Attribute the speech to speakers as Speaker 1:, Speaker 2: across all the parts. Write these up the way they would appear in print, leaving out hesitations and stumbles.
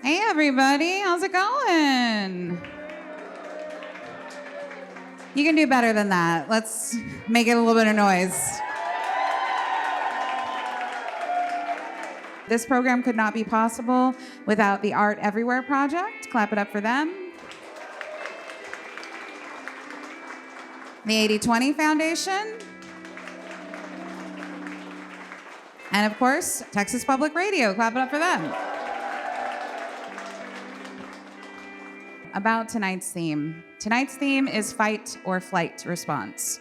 Speaker 1: Hey everybody, how's it going? You can do better than that. Let's make it a little bit of noise. This program could not be possible without the Art Everywhere Project. Clap it up for them. The 80/20 Foundation. And of course, Texas Public Radio. Clap it up for them. About tonight's theme. Tonight's theme is fight or flight response.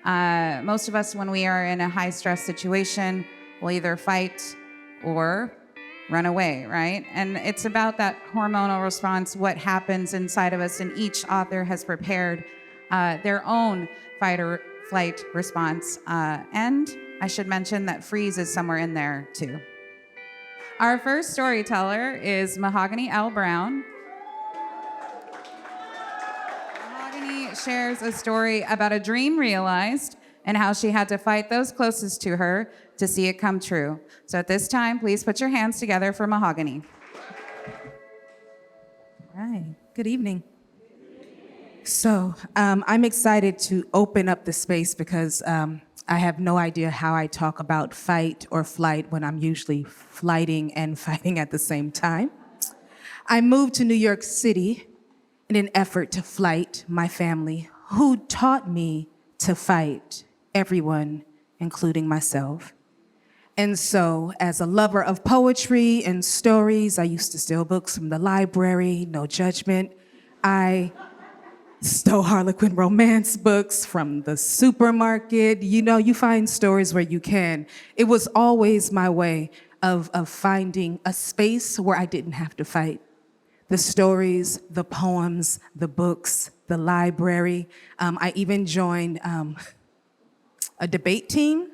Speaker 1: Most of us, when we are in a high-stress situation, will either fight or run away, right? And it's about that hormonal response, what happens inside of us, and each author has prepared their own fight or flight response. And I should mention that freeze is somewhere in there too. Our first storyteller is Mahogany L. Browne. Mahogany shares a story about a dream realized and how she had to fight those closest to her to see it come true. So at this time, please put your hands together for Mahogany.
Speaker 2: All right, good evening. So I'm excited to open up the space because I have no idea how I talk about fight or flight when I'm usually flighting and fighting at the same time. I moved to New York City in an effort to flight my family, who taught me to fight everyone, including myself. And so, as a lover of poetry and stories, I used to steal books from the library, no judgment. I stole Harlequin romance books from the supermarket. You know, you find stories where you can. It was always my way of finding a space where I didn't have to fight. The stories, the poems, the books, the library. I even joined a debate team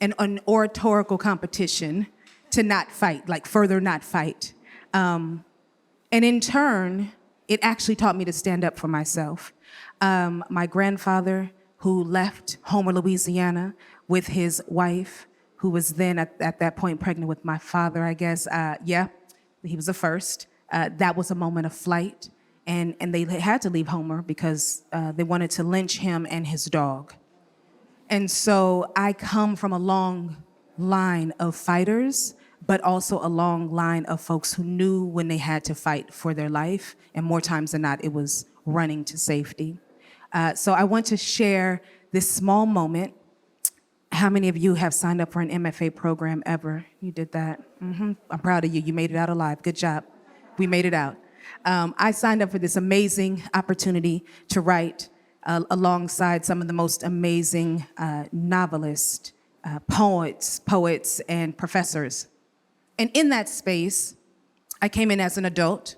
Speaker 2: and an oratorical competition to not fight, like further not fight. And in turn, it actually taught me to stand up for myself. My grandfather, who left Homer, Louisiana, with his wife, who was then at that point pregnant with my father, I guess. He was the first. That was a moment of flight. And they had to leave Homer because they wanted to lynch him and his dog. And so I come from a long line of fighters, but also a long line of folks who knew when they had to fight for their life, and more times than not, it was running to safety. So I want to share this small moment. How many of you have signed up for an MFA program ever? You did that. I'm proud of you. You made it out alive. Good job. We made it out. I signed up for this amazing opportunity to write alongside some of the most amazing novelists, poets, and professors. And in that space, I came in as an adult,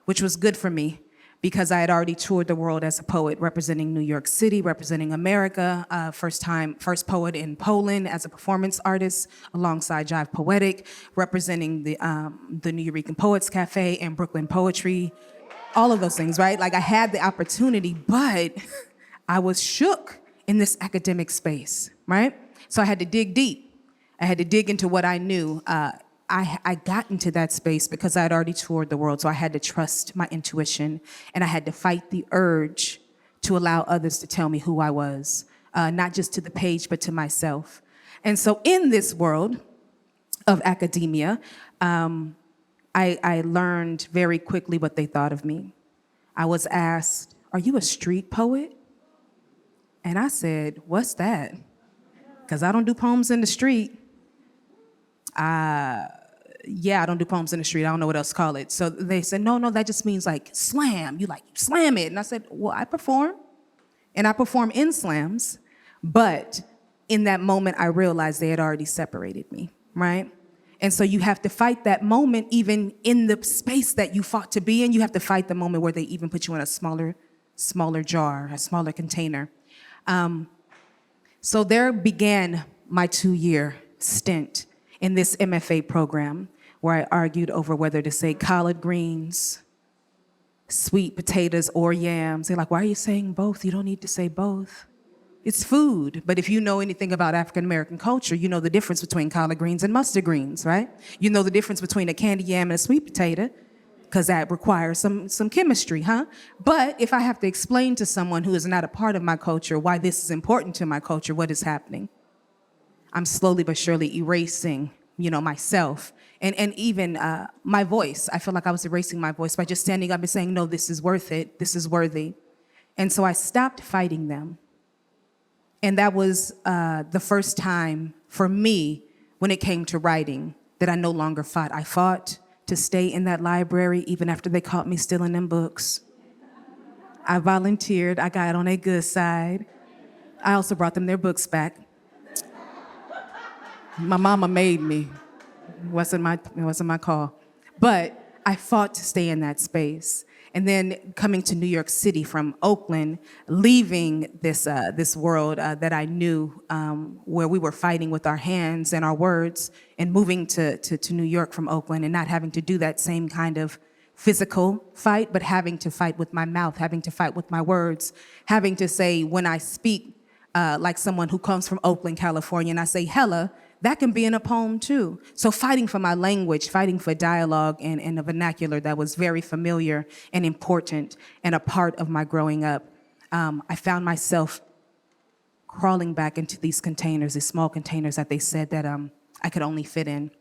Speaker 2: which was good for me because I had already toured the world as a poet, representing New York City, representing America, first poet in Poland as a performance artist, alongside Jive Poetic, representing the Nuyorican Poets Cafe and Brooklyn Poetry, all of those things, right? Like I had the opportunity, but I was shook in this academic space, right? So I had to dig deep. I had to dig into what I knew. I got into that space because I had already toured the world, so I had to trust my intuition, and I had to fight the urge to allow others to tell me who I was, not just to the page, but to myself. And so in this world of academia, I learned very quickly what they thought of me. I was asked, "Are you a street poet?" And I said, "What's that?" Because I don't do poems in the street. I don't do poems in the street. I don't know what else to call it. So they said, no, that just means like slam. You slam it. And I said, well, I perform. And I perform in slams. But in that moment, I realized they had already separated me, right? And so you have to fight that moment, even in the space that you fought to be in. You have to fight the moment where they even put you in a smaller jar, a smaller container. So there began my 2-year stint in this MFA program, where I argued over whether to say collard greens, sweet potatoes, or yams. They're like, why are you saying both? You don't need to say both. It's food. But if you know anything about African American culture, you know the difference between collard greens and mustard greens, right? You know the difference between a candy yam and a sweet potato. because that requires some chemistry, huh? But if I have to explain to someone who is not a part of my culture why this is important to my culture, what is happening? I'm slowly but surely erasing, myself and even my voice. I feel like I was erasing my voice by just standing up and saying, no, this is worth it. This is worthy. And so I stopped fighting them. And that was the first time for me when it came to writing that I no longer fought. I fought to stay in that library even after they caught me stealing them books. I volunteered. I got on a good side. I also brought them their books back. My mama made me. It wasn't my call. But I fought to stay in that space. And then coming to New York City from Oakland, leaving this world that I knew, where we were fighting with our hands and our words, and moving to New York from Oakland and not having to do that same kind of physical fight, but having to fight with my mouth, having to fight with my words, having to say when I speak like someone who comes from Oakland, California, and I say hella, that can be in a poem too. So fighting for my language, fighting for dialogue and a vernacular that was very familiar and important and a part of my growing up, I found myself crawling back into these containers, these small containers that they said that I could only fit in.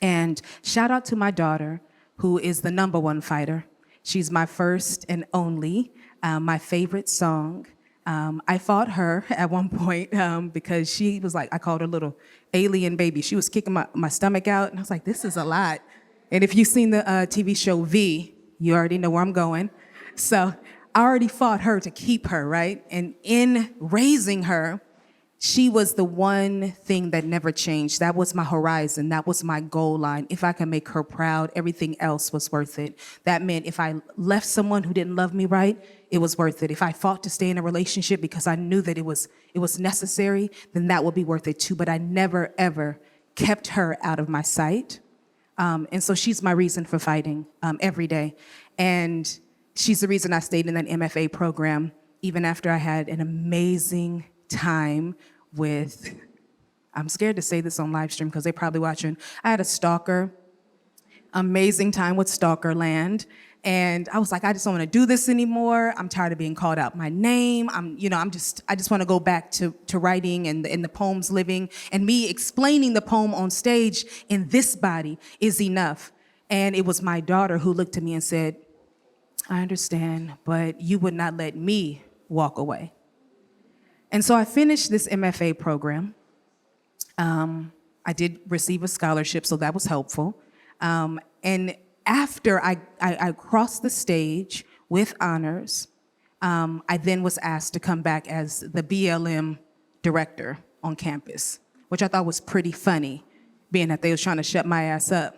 Speaker 2: And shout out to my daughter, who is the number one fighter. She's my first and only, my favorite song. I fought her at one point because she was like, I called her little alien baby. She was kicking my stomach out, and I was like, this is a lot. And if you've seen the TV show V, you already know where I'm going. So I already fought her to keep her, right? And in raising her, she was the one thing that never changed. That was my horizon. That was my goal line. If I could make her proud, everything else was worth it. That meant if I left someone who didn't love me right, it was worth it. If I fought to stay in a relationship because I knew that it was necessary, then that would be worth it too. But I never, ever kept her out of my sight. And so she's my reason for fighting every day. And she's the reason I stayed in that MFA program, even after I had an amazing time with, I'm scared to say this on live stream because they're probably watching. I had a stalker, amazing time with Stalkerland. And I was like, I just don't want to do this anymore. I'm tired of being called out my name. I just want to go back to writing and the poems living, and me explaining the poem on stage in this body is enough. And it was my daughter who looked at me and said, I understand, but you would not let me walk away. And so I finished this MFA program. I did receive a scholarship, so that was helpful. And after I crossed the stage with honors, I then was asked to come back as the BLM director on campus, which I thought was pretty funny, being that they was trying to shut my ass up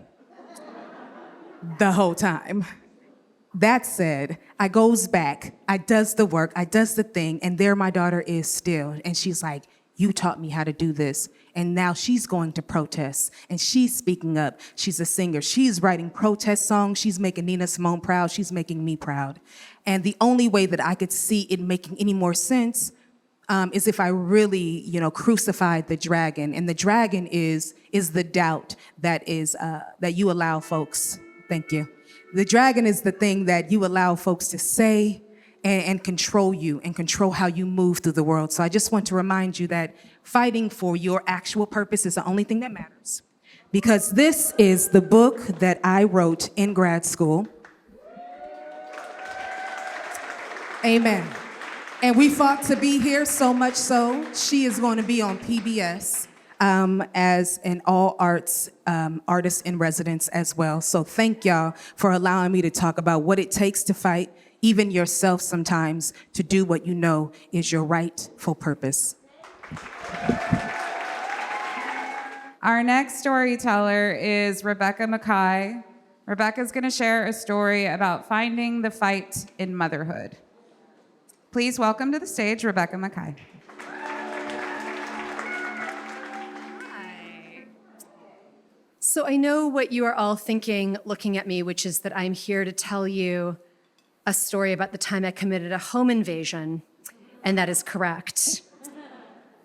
Speaker 2: the whole time. That said, I goes back, I does the work, I does the thing, and there my daughter is still. And she's like, you taught me how to do this. And now she's going to protest, and she's speaking up. She's a singer. She's writing protest songs. She's making Nina Simone proud. She's making me proud. And the only way that I could see it making any more sense is if I really, crucified the dragon. And the dragon is the doubt that you allow folks. Thank you. The dragon is the thing that you allow folks to say and control you and control how you move through the world. So I just want to remind you that fighting for your actual purpose is the only thing that matters. Because this is the book that I wrote in grad school. Amen. And we fought to be here, so much so, she is going to be on PBS. As an all arts artist in residence as well. So thank y'all for allowing me to talk about what it takes to fight, even yourself sometimes, to do what you know is your rightful purpose.
Speaker 1: Our next storyteller is Rebecca Makkai. Rebecca's going to share a story about finding the fight in motherhood. Please welcome to the stage Rebecca Makkai.
Speaker 3: So I know what you are all thinking looking at me, which is that I'm here to tell you a story about the time I committed a home invasion, and that is correct.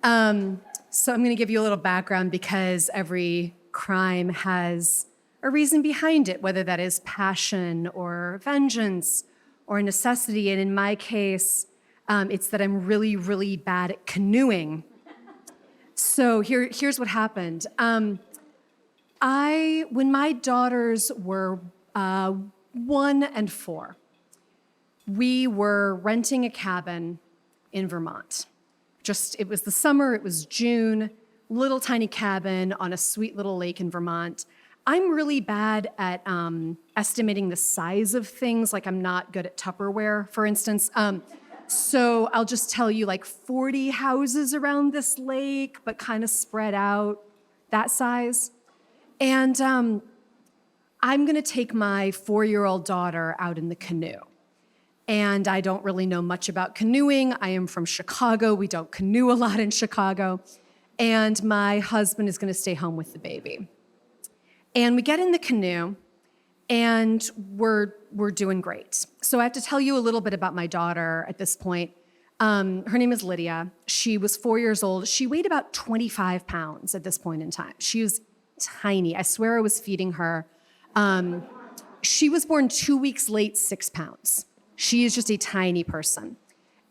Speaker 3: So I'm going to give you a little background because every crime has a reason behind it, whether that is passion or vengeance or necessity. And in my case, it's that I'm really, really bad at canoeing. So here's what happened. When my daughters were 1 and 4, we were renting a cabin in Vermont. It was the summer, it was June, little tiny cabin on a sweet little lake in Vermont. I'm really bad at estimating the size of things, like I'm not good at Tupperware, for instance. So I'll just tell you, like 40 houses around this lake, but kind of spread out, that size. And I'm gonna take my 4-year-old daughter out in the canoe. And I don't really know much about canoeing. I am from Chicago. We don't canoe a lot in Chicago. And my husband is gonna stay home with the baby. And we get in the canoe, and we're doing great. So I have to tell you a little bit about my daughter at this point. Her name is Lydia. She was 4 years old. She weighed about 25 pounds at this point in time. She was tiny. I swear I was feeding her. She was born 2 weeks late, 6 pounds. She is just a tiny person.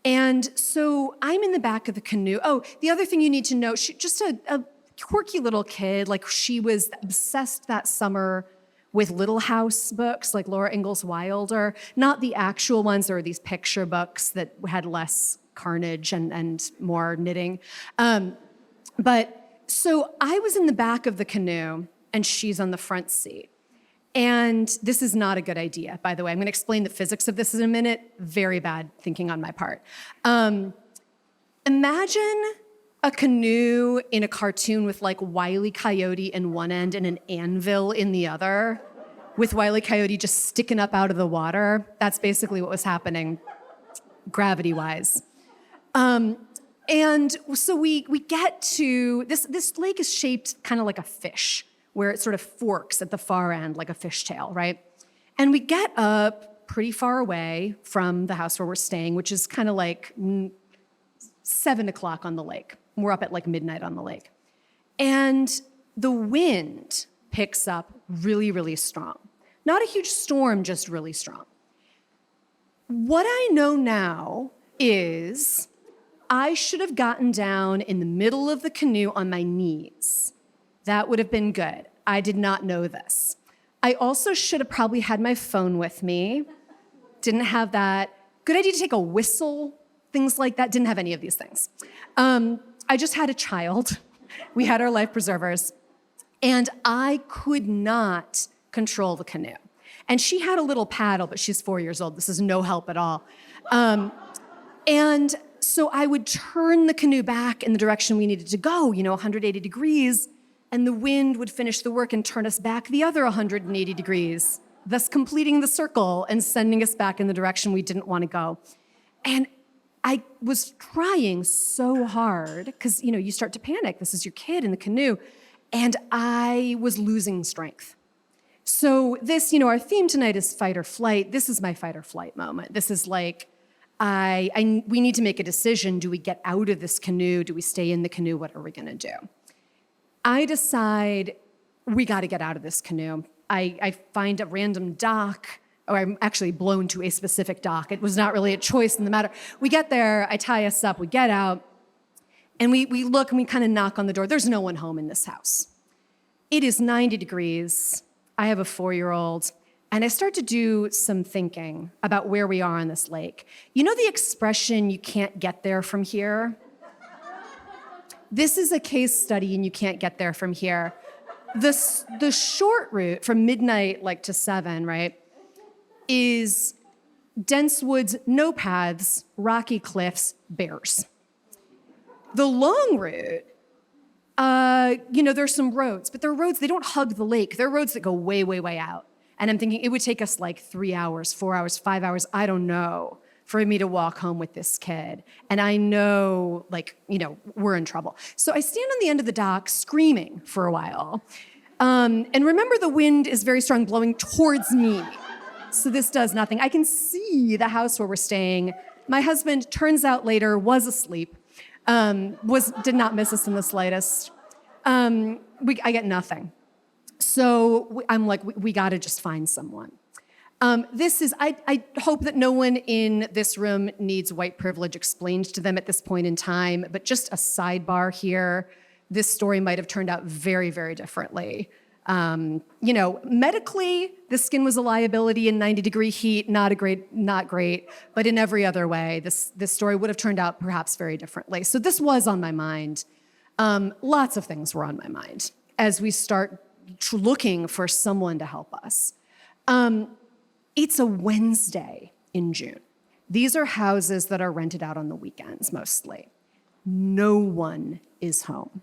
Speaker 3: And so I'm in the back of the canoe. Oh, the other thing you need to know, she just a quirky little kid. Like, she was obsessed that summer with Little House books, like Laura Ingalls Wilder, not the actual ones. There were these picture books that had less carnage and more knitting. But so I was in the back of the canoe, and she's on the front seat. And this is not a good idea, by the way. I'm gonna explain the physics of this in a minute. Very bad thinking on my part. Imagine a canoe in a cartoon with like Wile E. Coyote in one end and an anvil in the other, with Wile E. Coyote just sticking up out of the water. That's basically what was happening, gravity-wise. And so we get to, this lake is shaped kind of like a fish, where it sort of forks at the far end like a fishtail, right? And we get up pretty far away from the house where we're staying, which is kind of like 7 o'clock on the lake. We're up at like midnight on the lake. And the wind picks up really, really strong. Not a huge storm, just really strong. What I know now is I should have gotten down in the middle of the canoe on my knees. That would have been good. I did not know this. I also should have probably had my phone with me. Didn't have that. Good idea to take a whistle, things like that. Didn't have any of these things. I just had a child. We had our life preservers. And I could not control the canoe. And she had a little paddle, but she's 4 years old. This is no help at all. And so I would turn the canoe back in the direction we needed to go, 180 degrees, and the wind would finish the work and turn us back the other 180 degrees, thus completing the circle and sending us back in the direction we didn't want to go. And I was trying so hard, because you start to panic. This is your kid in the canoe. And I was losing strength. So this, our theme tonight is fight or flight. This is my fight or flight moment. This is like, we need to make a decision. Do we get out of this canoe? Do we stay in the canoe? What are we gonna do? I decide we gotta get out of this canoe. I find a random dock, or I'm actually blown to a specific dock. It was not really a choice in the matter. We get there, I tie us up, we get out, and we look and we kind of knock on the door. There's no one home in this house. It is 90 degrees. I have a 4-year-old, and I start to do some thinking about where we are on this lake. You know the expression, you can't get there from here? This is a case study, and you can't get there from here. The short route from midnight to 7, right, is dense woods, no paths, rocky cliffs, bears. The long route, there's some roads, but they're roads, they don't hug the lake. They're roads that go way, way, way out. And I'm thinking it would take us 3 hours, 4 hours, 5 hours, I don't know, for me to walk home with this kid. And I know, we're in trouble. So I stand on the end of the dock screaming for a while. And remember, the wind is very strong, blowing towards me. So this does nothing. I can see the house where we're staying. My husband, turns out later, was asleep. Did not miss us in the slightest. I get nothing. So I'm like, we got to just find someone. I hope that no one in this room needs white privilege explained to them at this point in time, but just a sidebar here, this story might have turned out very, very differently. Medically, the skin was a liability in 90-degree heat, not great, but in every other way, this story would have turned out perhaps very differently. So this was on my mind. Lots of things were on my mind as we start looking for someone to help us. It's a Wednesday in June. These are houses that are rented out on the weekends mostly. No one is home.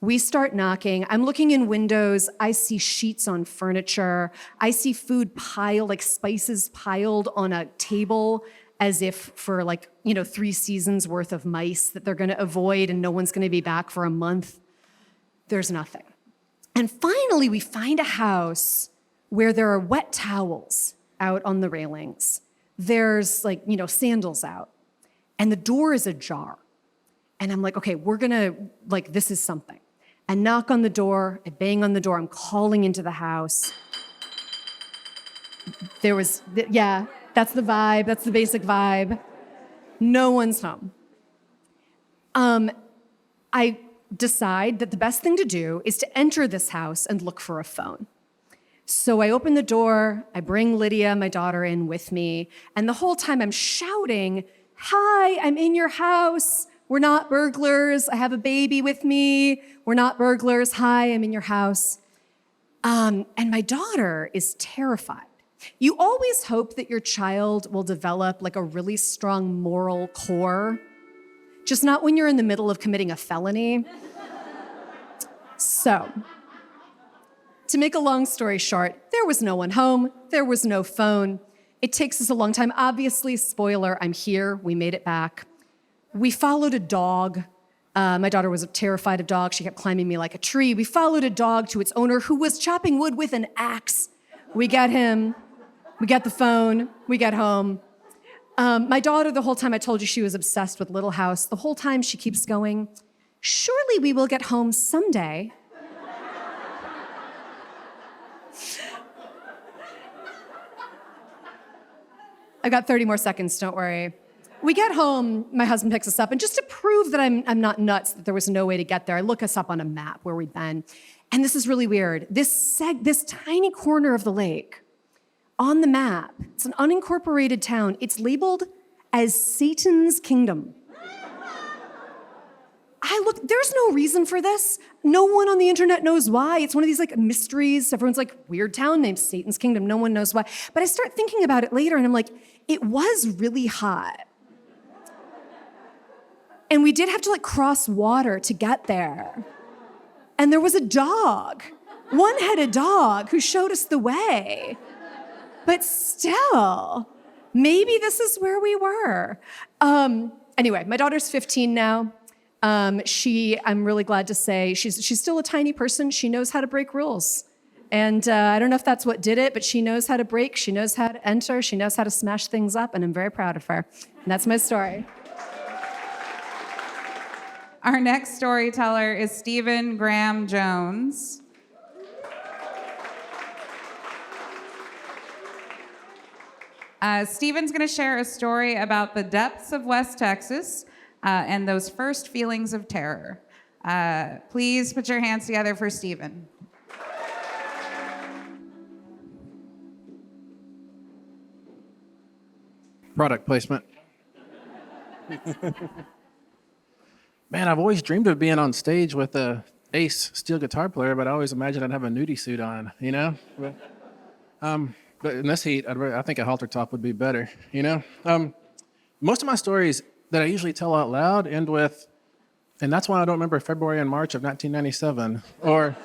Speaker 3: We start knocking. I'm looking in windows. I see sheets on furniture. I see food piled, like spices piled on a table as if for 3 seasons worth of mice that they're going to avoid and no one's going to be back for a month. There's nothing. And finally, we find a house where there are wet towels out on the railings. There's sandals out. And the door is ajar. And I'm like, okay, we're gonna, this is something. I knock on the door, I bang on the door, I'm calling into the house. That's the vibe, that's the basic vibe. No one's home. I decide that the best thing to do is to enter this house and look for a phone. So I open the door, I bring Lydia, my daughter, in with me, and the whole time I'm shouting, "Hi, I'm in your house. We're not burglars. I have a baby with me. We're not burglars. Hi, I'm in your house." And my daughter is terrified. You always hope that your child will develop a really strong moral core, just not when you're in the middle of committing a felony. So, to make a long story short, there was no one home, there was no phone. It takes us a long time. Obviously, spoiler, I'm here, we made it back. We followed a dog. My daughter was terrified of dogs. She kept climbing me like a tree. We followed a dog to its owner who was chopping wood with an axe. We get him, we get the phone, we get home. My daughter, the whole time I told you she was obsessed with Little House, the whole time she keeps going, "Surely we will get home someday." I got 30 more seconds, don't worry. We get home, my husband picks us up, and just to prove that I'm not nuts, that there was no way to get there, I look us up on a map where we'd been. And this is really weird. This tiny corner of the lake, on the map, it's an unincorporated town, it's labeled as Satan's Kingdom. There's no reason for this. No one on the internet knows why. It's one of these mysteries. Everyone's weird town named Satan's Kingdom. No one knows why. But I start thinking about it later and I'm like, it was really hot. And we did have to cross water to get there. And there was a dog, one-headed dog who showed us the way. But still, maybe this is where we were. Anyway, my daughter's 15 now. I'm really glad to say, she's still a tiny person. She knows how to break rules. And I don't know if that's what did it, but she knows how to break, she knows how to enter, she knows how to smash things up, and I'm very proud of her. And that's my story.
Speaker 1: Our next storyteller is Stephen Graham Jones. Stephen's going to share a story about the depths of West Texas and those first feelings of terror. Please put your hands together for Stephen.
Speaker 4: Product placement. Man, I've always dreamed of being on stage with a ace steel guitar player, but I always imagined I'd have a nudie suit on, But in this heat, I think a halter top would be better, Most of my stories that I usually tell out loud end with, and that's why I don't remember February and March of 1997, or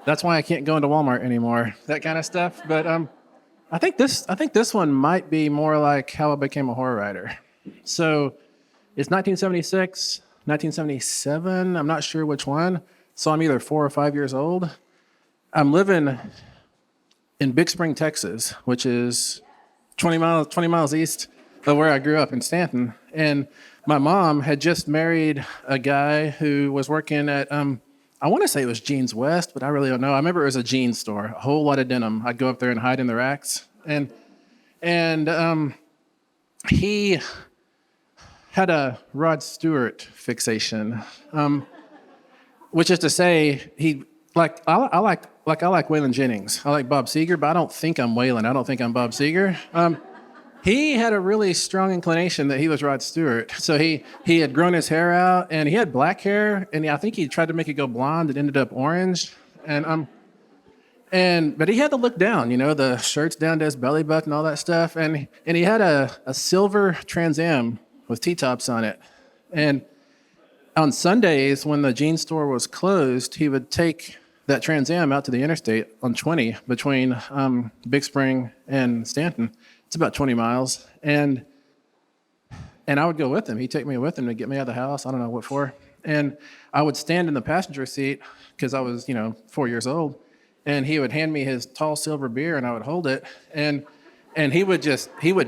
Speaker 4: that's why I can't go into Walmart anymore, that kind of stuff. But I think this one might be more like how I became a horror writer. So it's 1976, 1977, I'm not sure which one. So I'm either 4 or 5 years old. I'm living in Big Spring, Texas, which is 20 miles east of where I grew up in Stanton. And my mom had just married a guy who was working at I want to say it was Jeans West, but I really don't know. I remember it was a jeans store, a whole lot of denim. I'd go up there and hide in the racks. And he had a Rod Stewart fixation, which is to say, I like Waylon Jennings. I like Bob Seger, but I don't think I'm Waylon. I don't think I'm Bob Seger. He had a really strong inclination that he was Rod Stewart. So he had grown his hair out, and he had black hair, and I think he tried to make it go blonde. It ended up orange, but he had to look down, the shirts down to his belly button, all that stuff, and he had a silver Trans Am with T-tops on it, and on Sundays when the jeans store was closed, he would take that Trans Am out to the interstate on 20 between Big Spring and Stanton. It's about 20 miles, and I would go with him. He'd take me with him to get me out of the house. I don't know what for. And I would stand in the passenger seat because I was, 4 years old, and he would hand me his tall silver beer, and I would hold it, and he would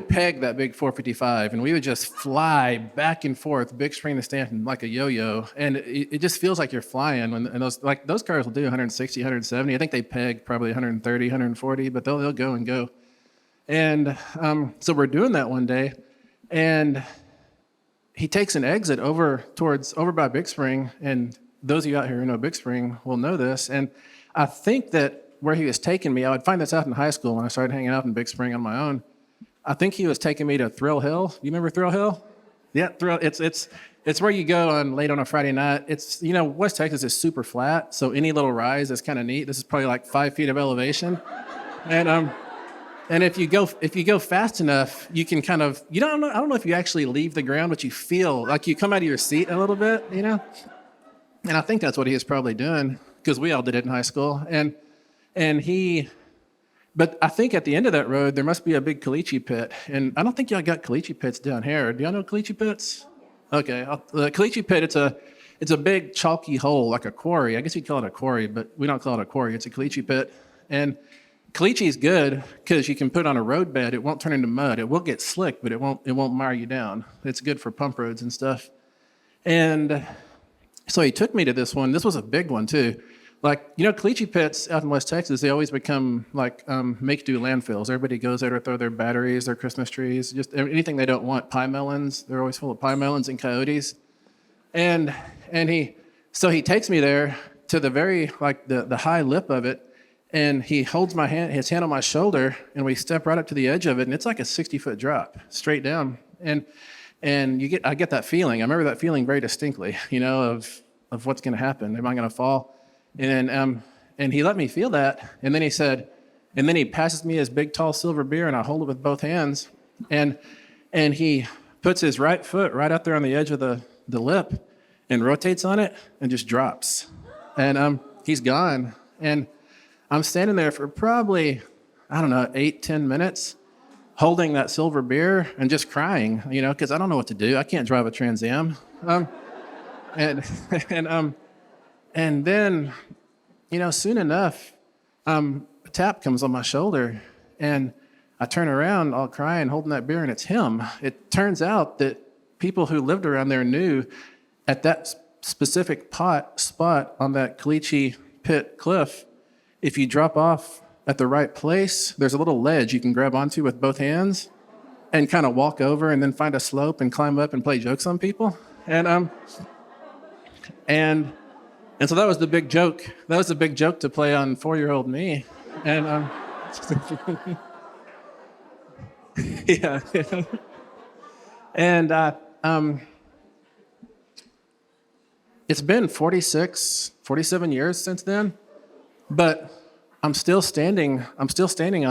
Speaker 4: peg that big 455, and we would just fly back and forth, Big Spring to Stanton, like a yo-yo, and it just feels like you're flying. And those cars will do 160, 170. I think they peg probably 130, 140, but they'll go and go. And so we're doing that one day, and he takes an exit over by Big Spring, and those of you out here who know Big Spring will know this. And I think that where he was taking me, I would find this out in high school when I started hanging out in Big Spring on my own. I think he was taking me to Thrill Hill. You remember Thrill Hill? Yeah, it's where you go late on a Friday night. It's, West Texas is super flat, so any little rise is kind of neat. This is probably like 5 feet of elevation, and if you go fast enough, you can kind of, I don't know if you actually leave the ground, but you feel like you come out of your seat a little bit, And I think that's what he was probably doing, because we all did it in high school. But I think at the end of that road, there must be a big caliche pit. And I don't think y'all got caliche pits down here. Do y'all know caliche pits? Okay, the caliche pit, it's a big chalky hole, like a quarry. I guess you'd call it a quarry, but we don't call it a quarry. It's a caliche pit. And caliche is good because you can put it on a road bed. It won't turn into mud. It will get slick, but it won't mire you down. It's good for pump roads and stuff. And so he took me to this one. This was a big one too. Caliche pits out in West Texas, they always become like make-do landfills. Everybody goes there to throw their batteries, their Christmas trees, just anything they don't want. Pie melons, they're always full of pie melons and coyotes. And he takes me there to the very, the high lip of it, and he holds his hand on my shoulder, and we step right up to the edge of it, and it's like a 60-foot drop, straight down. And I get that feeling. I remember that feeling very distinctly, of what's going to happen. Am I going to fall? And he let me feel that, and then he passes me his big tall silver beer, and I hold it with both hands, and he puts his right foot right out there on the edge of the lip, and rotates on it, and just drops, and he's gone, and I'm standing there for probably 8-10 minutes, holding that silver beer and just crying, because I don't know what to do. I can't drive a Trans Am, And then, soon enough, a tap comes on my shoulder, and I turn around all crying, holding that beer, and it's him. It turns out that people who lived around there knew at that specific spot on that caliche pit cliff, if you drop off at the right place, there's a little ledge you can grab onto with both hands and kind of walk over and then find a slope and climb up and play jokes on people. And so that was the big joke. That was the big joke to play on 4-year-old me. And yeah. And it's been 47 years since then, but I'm still standing on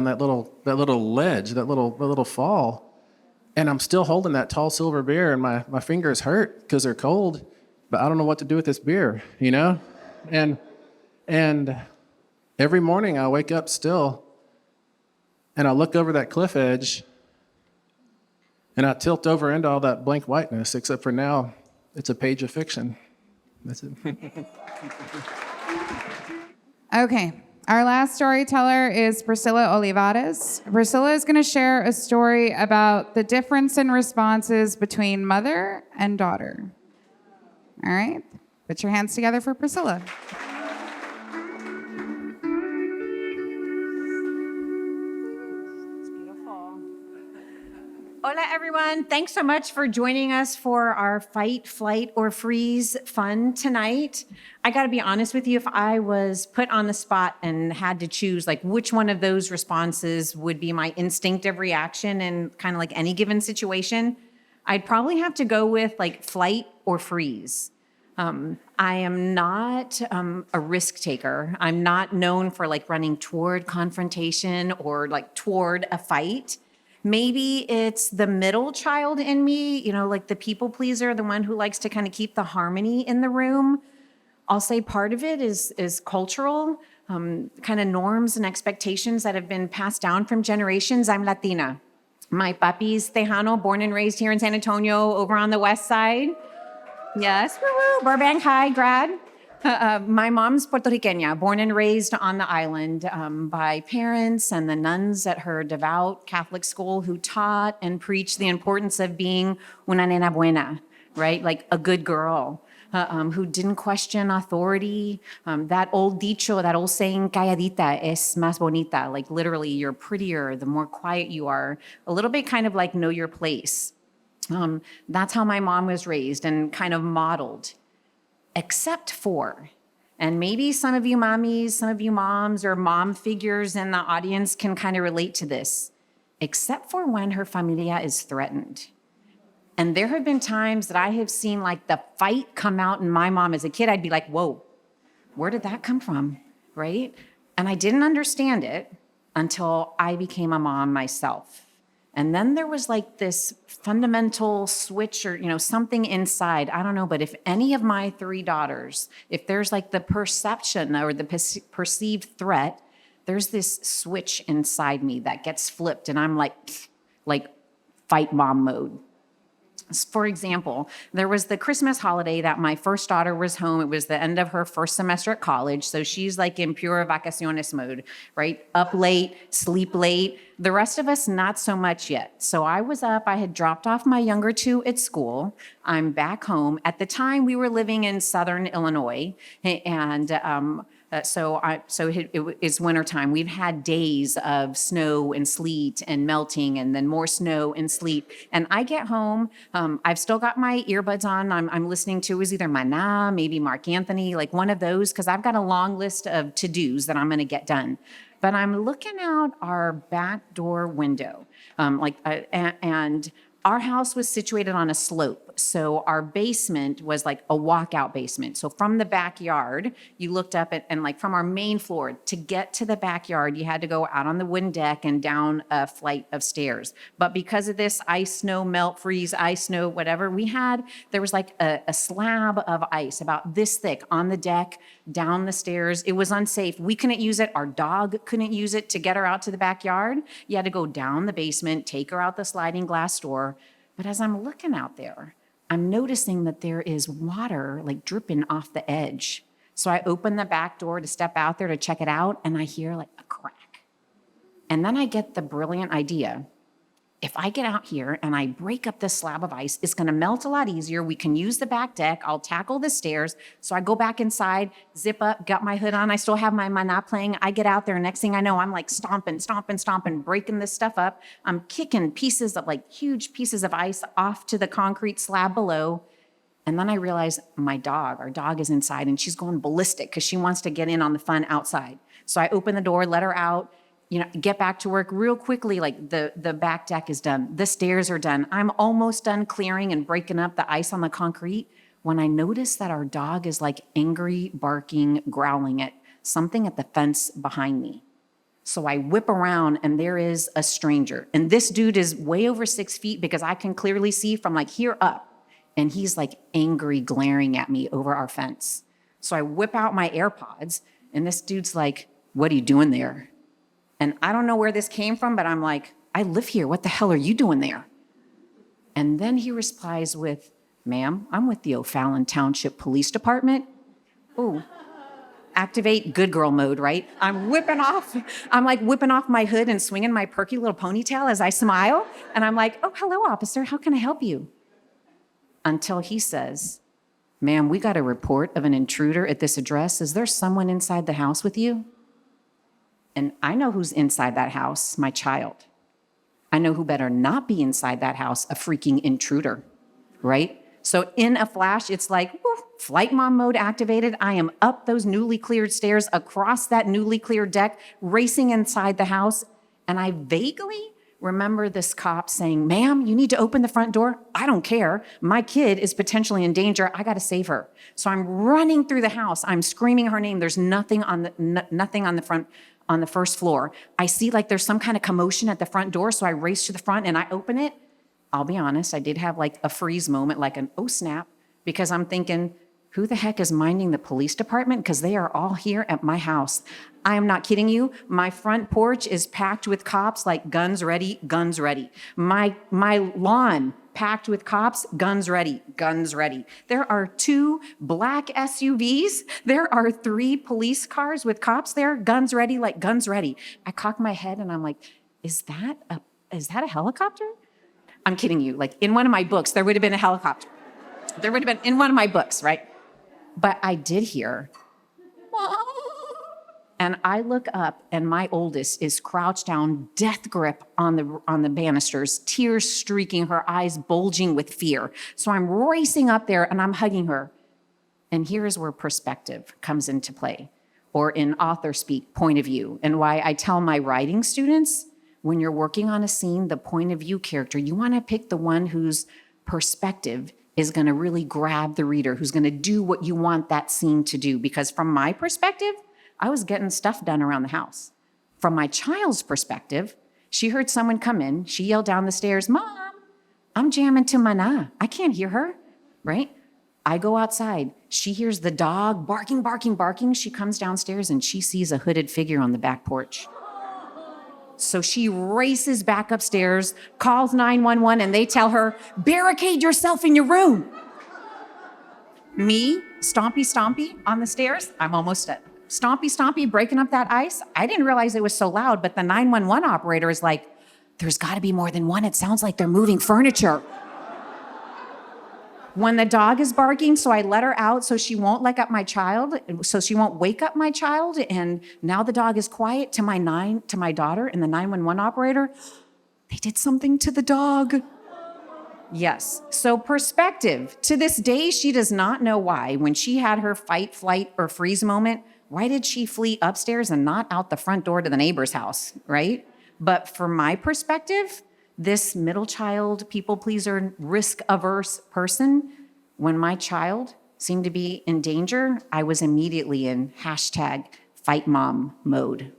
Speaker 4: that little ledge, that little fall, and I'm still holding that tall silver beer, and my fingers hurt because they're cold. But I don't know what to do with this beer, And every morning I wake up still, and I look over that cliff edge, and I tilt over into all that blank whiteness, except for now, it's a page of fiction. That's it.
Speaker 1: Okay. Our last storyteller is Priscilla Oliveras. Priscilla is going to share a story about the difference in responses between mother and daughter. All right, put your hands together for Priscilla.
Speaker 5: Hola, everyone. Thanks so much for joining us for our fight, flight, or freeze fun tonight. I got to be honest with you, if I was put on the spot and had to choose like which one of those responses would be my instinctive reaction in kind of like any given situation, I'd probably have to go with like flight or freeze. I am not a risk taker. I'm not known for like running toward confrontation or like toward a fight. Maybe it's the middle child in me, you know, like the people pleaser, the one who likes to kind of keep the harmony in the room. I'll say part of it is cultural, kind of norms and expectations that have been passed down from generations. I'm Latina. My papi's Tejano, born and raised here in San Antonio, over on the west side. Yes, woo-woo, Burbank High grad. My mom's Puerto Riqueña, born and raised on the island by parents and the nuns at her devout Catholic school who taught and preached the importance of being una nena buena, right? Like a good girl who didn't question authority. That old dicho, that old saying, calladita es más bonita, like literally you're prettier the more quiet you are. A little bit kind of like know your place. That's how my mom was raised and kind of modeled. Except for, and maybe some of you mommies, some of you moms or mom figures in the audience can kind of relate to this, except for when her familia is threatened. And there have been times that I have seen like the fight come out in my mom as a kid. I'd be like, whoa, where did that come from, right? And I didn't understand it until I became a mom myself. And then there was like this fundamental switch or, you know, something inside. I don't know, but if any of my 3 daughters, if there's like the perception or the perceived threat, there's this switch inside me that gets flipped and I'm like fight mom mode. For example, there was the Christmas holiday that my first daughter was home. It was the end of her first semester at college. So she's like in pure vacaciones mode, right? Up late, sleep late. The rest of us, not so much yet. So I was up. I had dropped off my younger 2 at school. I'm back home. At the time, we were living in Southern Illinois. And so it's wintertime. We've had days of snow and sleet and melting and then more snow and sleet. And I get home. I've still got my earbuds on. I'm listening to is either Maná, maybe Mark Anthony, like one of those, because I've got a long list of to-dos that I'm going to get done. But I'm looking out our back door window, and our house was situated on a slope. So our basement was like a walkout basement. So from the backyard, you looked up at, and like from our main floor, to get to the backyard, you had to go out on the wooden deck and down a flight of stairs. But because of this ice, snow, melt, freeze, ice, snow, whatever there was like a slab of ice about this thick on the deck, down the stairs. It was unsafe. We couldn't use it. Our dog couldn't use it to get her out to the backyard. You had to go down the basement, take her out the sliding glass door. But as I'm looking out there, I'm noticing that there is water like dripping off the edge. So I open the back door to step out there to check it out, and I hear like a crack. And then I get the brilliant idea. If I get out here and I break up this slab of ice, it's going to melt a lot easier. We can use the back deck. I'll tackle the stairs. So I go back inside, zip up, got my hood on. I still have my Maná playing. I get out there. Next thing I know, I'm like stomping, breaking this stuff up. I'm kicking pieces of like huge pieces of ice off to the concrete slab below. And then I realize our dog is inside and she's going ballistic because she wants to get in on the fun outside. So I open the door, let her out. Get back to work real quickly. Like the back deck is done. The stairs are done. I'm almost done clearing and breaking up the ice on the concrete when I notice that our dog is like angry, barking, growling at something at the fence behind me. So I whip around and there is a stranger. And this dude is way over 6 feet because I can clearly see from like here up. And he's like angry, glaring at me over our fence. So I whip out my AirPods and this dude's like, "What are you doing there?" And I don't know where this came from, but I'm like, "I live here. What the hell are you doing there?" And then he replies with, "Ma'am, I'm with the O'Fallon Township Police Department." Ooh, activate good girl mode, right? I'm whipping off my hood and swinging my perky little ponytail as I smile. And I'm like, "Oh, hello, officer. How can I help you?" Until he says, "Ma'am, we got a report of an intruder at this address. Is there someone inside the house with you?" And I know who's inside that house, my child. I know who better not be inside that house, a freaking intruder, right? So in a flash, it's like, woof, flight mom mode activated. I am up those newly cleared stairs, across that newly cleared deck, racing inside the house. And I vaguely remember this cop saying, ma'am, you need to open the front door. I don't care. My kid is potentially in danger. I got to save her. So I'm running through the house. I'm screaming her name. There's nothing on the first floor. I see like there's some kind of commotion at the front door. So I race to the front and I open it. I'll be honest, I did have like a freeze moment, like an oh snap, because I'm thinking, who the heck is minding the police department? Because they are all here at my house. I am not kidding you. My front porch is packed with cops, like guns ready, guns ready. My lawn packed with cops, guns ready, guns ready. There are 2 black SUVs. There are 3 police cars with cops there, guns ready, like guns ready. I cock my head and I'm like, is that a helicopter? I'm kidding you. Like in one of my books, there would have been a helicopter. There would have been in one of my books, right? But I did hear, and I look up and my oldest is crouched down, death grip on the banisters, tears streaking, her eyes bulging with fear. So I'm racing up there and I'm hugging her. And here's where perspective comes into play, or in author speak, point of view, and why I tell my writing students, when you're working on a scene, the point of view character, you want to pick the one whose perspective is going to really grab the reader, who's going to do what you want that scene to do. Because from my perspective, I was getting stuff done around the house. From my child's perspective, she heard someone come in. She yelled down the stairs, Mom, I'm jamming to Mana. I can't hear her, right? I go outside. She hears the dog barking, barking, barking. She comes downstairs and she sees a hooded figure on the back porch. So she races back upstairs, calls 911, and they tell her, barricade yourself in your room. Me, stompy on the stairs, I'm almost at stompy breaking up that ice. I didn't realize it was so loud, but the 911 operator is like, there's got to be more than one. It sounds like they're moving furniture. When the dog is barking, so I let her out so she won't wake up my child. And now the dog is quiet. To my daughter and the 911 operator, they did something to the dog. Yes. So perspective. To this day, she does not know why. When she had her fight, flight, or freeze moment, why did she flee upstairs and not out the front door to the neighbor's house, right? But from my perspective, this middle child, people pleaser, risk-averse person, when my child seemed to be in danger, I was immediately in #FightMom mode.